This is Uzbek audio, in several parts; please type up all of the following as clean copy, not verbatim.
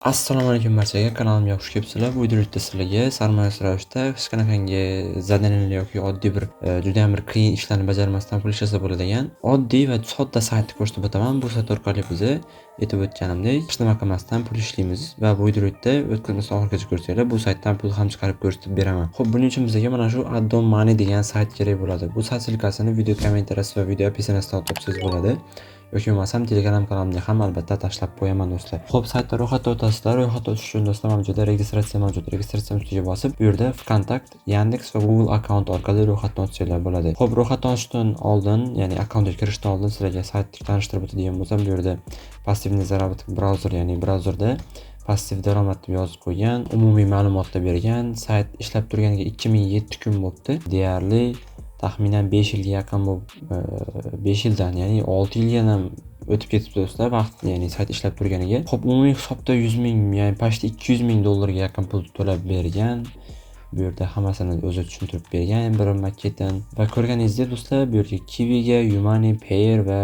Assalomu alaykum barchaga, kanalimga xush kelibsizlar. Bu videoda sizlarga sarmoyasiz ravishda hech qanaqangi zadanali yoki oddiy bir juda ham bir qiyin ishlarni bajarmasdan pul ishlasa bo'ladigan oddiy va sodda saytni ko'rsatib o'taman. Bu sayt orqali biz aytib o'tganimdek hech nima qilmasdan pul ishlaymiz va bu videoda o'tkazmasdan oxirigacha ko'rsanglar bu saytdan pul ham chiqarib ko'rsatib beraman. Xo'p, buning uchun bizga mana shu Addon Money degan sayt kerak bo'ladi. Bu sayt silkasini video kommentariyasi va video opisiyadan topsangiz bo'ladi. Yoki bo'lmasam Telegram kanalimga ham albatta tashlab qo'yaman do'stlar. Xo'p, saytda ro'yxatga o'tasizlar. Ro'yxatga o'tish uchun do'stlar mana registratsiya mavjud. Registratsiya ustiga bosib, bu yerda Vkontakt, Yandex va Google akkaunt orqali ro'yxatdan o'tishinglar bo'ladi. Xo'p, ro'yxatdan o'tishdan oldin, ya'ni akkauntga kirishdan oldin sizlarga saytni tanishtirib o'tadigan bo'lsam, bu yerda passivniy заработок brauzer, ya'ni brauzerda passiv daromad deb yozib qo'ygan, umumiy ma'lumotlar bergan. Sayt ishlab turganiga 2007 kun bo'libdi. Deyarli taxminan 5 yilga yaqin bu 5 yildan, ya'ni 6 yilga ham o'tib ketibdi do'stlar vaqt, ya'ni sayt ishlab turganiga. Xo'p, umumiy hisobda 100 ming, ya'ni почти 200 ming dollarga yaqin pul to'lab bergan. Bu yerda hammasini o'zi tushuntirib bergan bir maketan va ko'rganingizdek do'stlar, bu yerga Kiwiga, Yumani, Payer va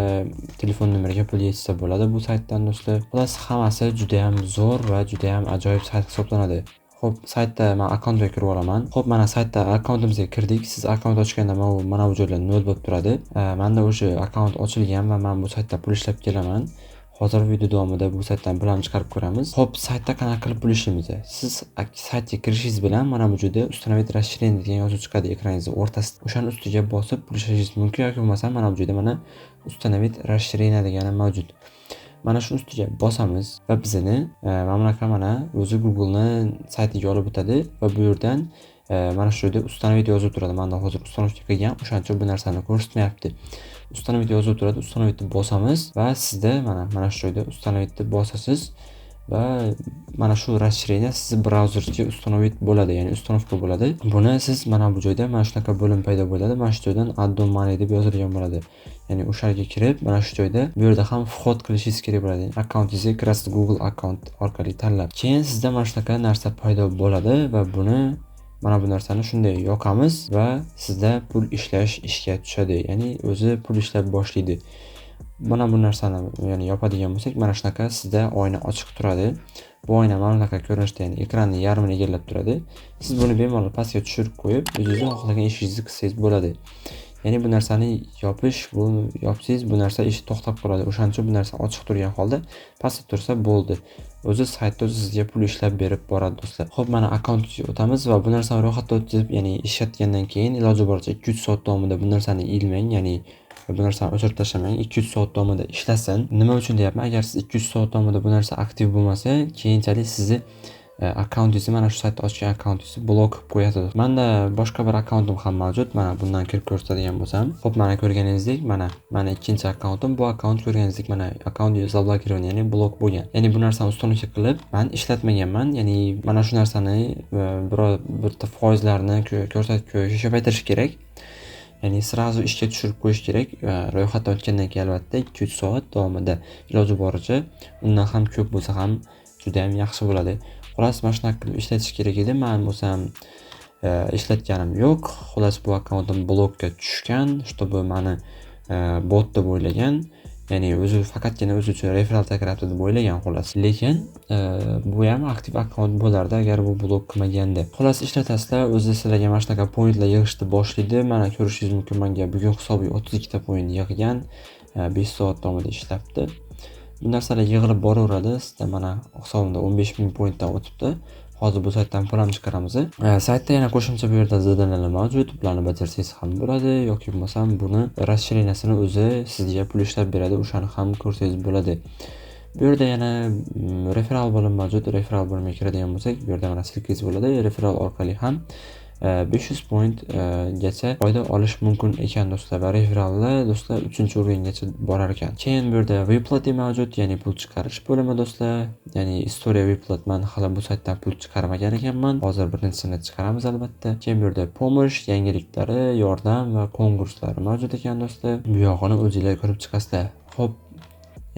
telefon nomeriga pul yetsa bo'ladi bu saytdan do'stlar. Xullas, hammasi juda ham zo'r va juda ham ajoyib sayt hisoblanadi. Xo'p, saytda men akkauntga kirib olaman. Xo'p, mana saytda akkauntimizga kirdik. Siz akkaunt ochganda mana bu joylar nol bo'lib turadi. Menda o'sha akkaunt ochilgan va men bu saytda pul ishlab kelaman. Hozir video davomida bu saytdan pul ham chiqarib ko'ramiz. Xo'p, saytda qanaqa qilib pul ishlaymiz? Siz saytga kirishingiz bilan mana bu joyda установить расширение degan yozuv chiqadi ekraningizning o'rtasida. O'shaning ustiga bosib pul ishlashingiz mumkin yoki bo'lmasa mana bu joyda mana установить расширение degani mavjud. Mana shu ustiga bosamiz va bizini mana o'zi Google'ni saytiga olib o'tadi va bu yerdan mana shu yerda установить yozib turadi. Menda hozir установка qilgan, o'shancha bu narsani ko'rsatmayapti. Установить yozib turadi. Установить deb bosamiz va sizda mana shu yerda установить deb bosasiz va mana shu расширение sizni brauzerga установить bo'ladi, ya'ni установка bo'ladi. Buni siz mana bu joyda mana shunaqa bo'lim paydo bo'ladi. Mana shu joydan Addon Money deb yozilgan bo'ladi. Ya'ni o'sha yerga kirib, mana shu joyda bu yerda ham vxод qilishingiz kerak bo'ladi. Akkauntingizga kirasiz Google akkaunt orqali tanlab. Keyin sizda mana shunaqa narsa paydo bo'ladi va buni mana bu narsani shunday yoqamiz va sizda pul ishlash ishga tushadi. Ya'ni o'zi pul ishlab boshlaydi. Mana bu narsani ya'ni yopadigan bo'lsak, mana shunaqa sizda oyna ochiq turadi. Bu oyna mana bunaqa ko'rinishda, ya'ni ekranning yarmini egallab turadi. Siz buni bemalol pastga tushirib qo'yib, o'zingiz xohlagan ishingizni qilsangiz bo'ladi. Ya'ni bu narsani yopsangiz bu narsa ish to'xtab qoladi. O'shancha bu narsa ochiq turgan holda pastda tursa bo'ldi. O'zi saytda sizga pul ishlab berib boradi do'stlar. Xo'p, mana akkauntga o'tamiz va bu narsani ro'yxatga o'tkazib, ya'ni ishlatgandan keyin iloji boricha 2-3 soat davomida bu narsani ilmang, ya'ni bu narsani o'chirib tashlamang. 2-3 soat davomida ishlasin. Nima uchun deyapman? Agar siz 2-3 soat davomida bu narsa aktiv bo'lmasa, keyinchalik sizni akkauntingizni, mana shu saytda ochgan akkauntingizni blok qilib qo'yadi. Menda boshqa bir akkauntim ham mavjud. Mana bundan kirib ko'rsatadigan bo'lsam, xo'p, mana ko'rganingizdek, mana ikkinchi akkauntim. Bu akkaunt ko'rganingizdek, mana akkaunt zablokирован, ya'ni blok bo'lgan. Ya'ni bu narsani установка qilib, men ishlatmaganman. Ya'ni mana shu narsani birta foizlarni ko'rsatib ko'paytirish kerak. Ya'ni srazu ishga tushirib qo'yish kerak. Ro'yxatdan o'tgandan keyin albatta 2-3 soat davomida iloji boricha, undan ham ko'p bo'lsa ham juda ham yaxshi bo'ladi. Xullas, mana shunaqa qilib ishlatish kerak edi. Men bo'lsam ishlatganim yo'q. Xullas, bu akkauntim blokka tushgan, чтобы meni bot deb o'ylagan. Ya'ni o'zi faqatgina o'zi uchun referral takrorladi deb o'ylagan xullas. Lekin bu ham aktiv akkaunt bo'lardi agar bu blok qilmaganda. Xullas, ishlatasizlar, o'zi sizlarga mana shunaqa pointlar yig'ishni boshlaydi. Mana ko'rishingiz mumkin, menga bugun hisobiy 32 ta point yig'gan, 5 soat davomida ishlabdi. Bu narsalar yig'ilib boraveradi. Sizda mana hisobimda 15 ming pointdan o'tibdi. Hozir bu saytdan pul ham chiqaramiz. Saytda yana qo'shimcha bu yerda zadanalar mavjud. Bularni bajarsangiz ham bo'ladi yoki bo'lmasam buni расширениесini o'zi sizga pul ishlab beradi. O'shani ham ko'rsangiz bo'ladi. Bu yerda yana referral bo'lim mavjud. Referral bo'limiga kiradigan bo'lsak, bu yerda mana silkangiz bo'ladi. Referral orqali ham 500 point gacha foyda olish mumkin ekan do'stlar. Va referallar do'stlar 3-o'rgangacha borar ekan. Keyin bu yerda выплаты mavjud, ya'ni pul chiqarish bo'limi do'stlar. Ya'ni istoriya выплат, men hali bu saytdan pul chiqarmagan ekanman. Hozir birinchisini chiqaramiz albatta. Keyin bu yerda pomosh, yangiliklari, yordam va konkurslari mavjud ekan do'stlar. Bu yog'ini o'zingizlar ko'rib chiqasizlar. Xo'p,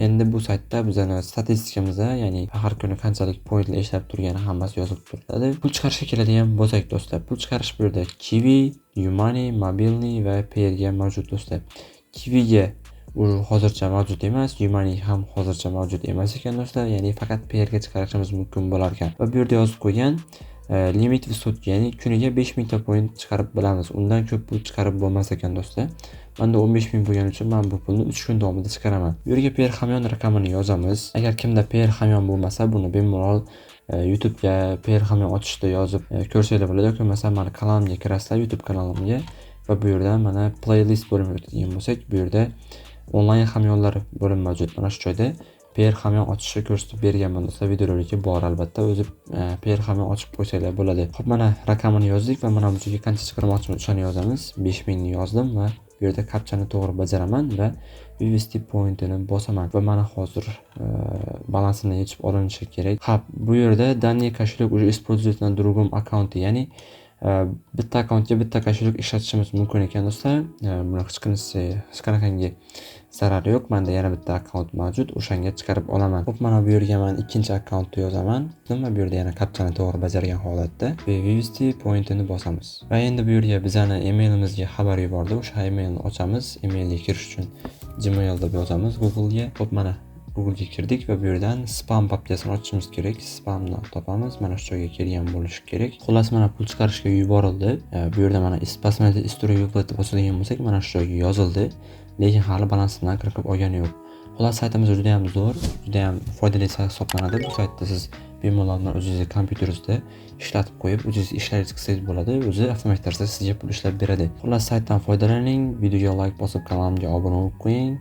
endi bu saytda bizning statistikamizda, ya'ni har kuni qanchalik pointlar ishlab turgani hammasi yozib turadi. Pul chiqarishga keladigan bo'lsak do'stlar, pul chiqarish bu yerda Kiwi, Yumani, Mobilniy va Payerga mavjud do'stlar. Kiwiga u hozircha mavjud emas, Umani ham hozircha mavjud emas ekan do'stlar, ya'ni faqat Payrga chiqarishimiz mumkin bo'lar ekan. Va bu yerda yozib qo'ygan limit vsut, ya'ni kuniga 5000 ta point chiqarib bilamiz. Undan ko'p pul chiqarib bo'lmas ekan do'stlar. Menda 15000 bo'lgani uchun men bu pulni 3 kun davomida chiqaraman. Bu yerga Payr hamyon raqamini yozamiz. Agar kimda Payr hamyon bo'lmasa, buni bemalol YouTube'ga Payr hamyon ochishda yozib ko'rsanglar bo'ladi. Yoki masalan meni kanalimga kirasizlar, YouTube kanalimga va bu yerdan mana playlist bo'limiga o'tadigan bo'lsak, bu yerda onlayn hamyonlar bo'limi mavjud. Mana shu joyda Payr hamyon ochishni ko'rsatib berganman do'stlar. Videorolikka bor albatta, o'zi Payr hamyon ochib qo'ysanglar bo'ladi. Xo'p, mana raqamini yozdik va mana bu joyga qancha chiqarmoqchimiz o'shani yozamiz. 5000 ni yozdim va bu yerda kapchani to'g'ri bajaraman va USD pointini bosaman va mana hozir balansimdan yechib olinishi kerak. Ha, bu yerda данный кошелек уже используется на другом аккаунте, ya'ni bitta akkauntga bitta kошелек ishlatishimiz mumkin ekan do'stlar. Buni hech qanaqangi zarari yo'q. Menda yana bitta akkaunt mavjud, o'shanga chiqarib olaman. Xo'p, mana bu yerga men ikkinchi akkauntni yozaman. Va bu yerda yana kapchani to'g'ri bajargan holatda USD pointini bosamiz. Va endi bu yerga bizani emailimizga xabar yubordi. O'sha emailni ochamiz. Emailga kirish uchun Gmail deb yozamiz Google'ga. Xo'p, mana Google'ga kirdik va bu yerdan spam papkasini ochishimiz kerak. Spamni topamiz. Mana shu joyga kelgan bo'lishi kerak. Xullas, mana pul chiqarishga yuborildi. Bu yerda mana посмотреть историю выплаты bosadigan bo'lsak, mana shu joyga yozildi. Lekin hali balansimdan kiritib olgani yo'q. Xullas, saytimiz juda ham zo'r, juda ham foydali sayt hisoblanadi. Bu saytda siz bemalol o'zingizni kompyuteringizda ishlatib qo'yib, o'zingiz ishlaysiz qilsangiz bo'ladi. O'zi avtomatik tarzda sizga pul ishlab beradi. Xullas, saytdan foydalaning, videoga like bosib, kanalimga obuna bo'lib qo'ying.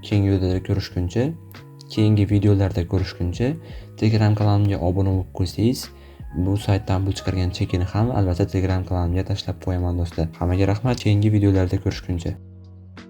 Keyingi videolarda ko'rishguncha Telegram kanalimga obuna bo'lib qo'ysangiz, bu saytdan pul chiqargan chekini ham albatta Telegram kanalimga tashlab qo'yaman do'stlar. Hammaga rahmat, keyingi videolarda ko'rishguncha.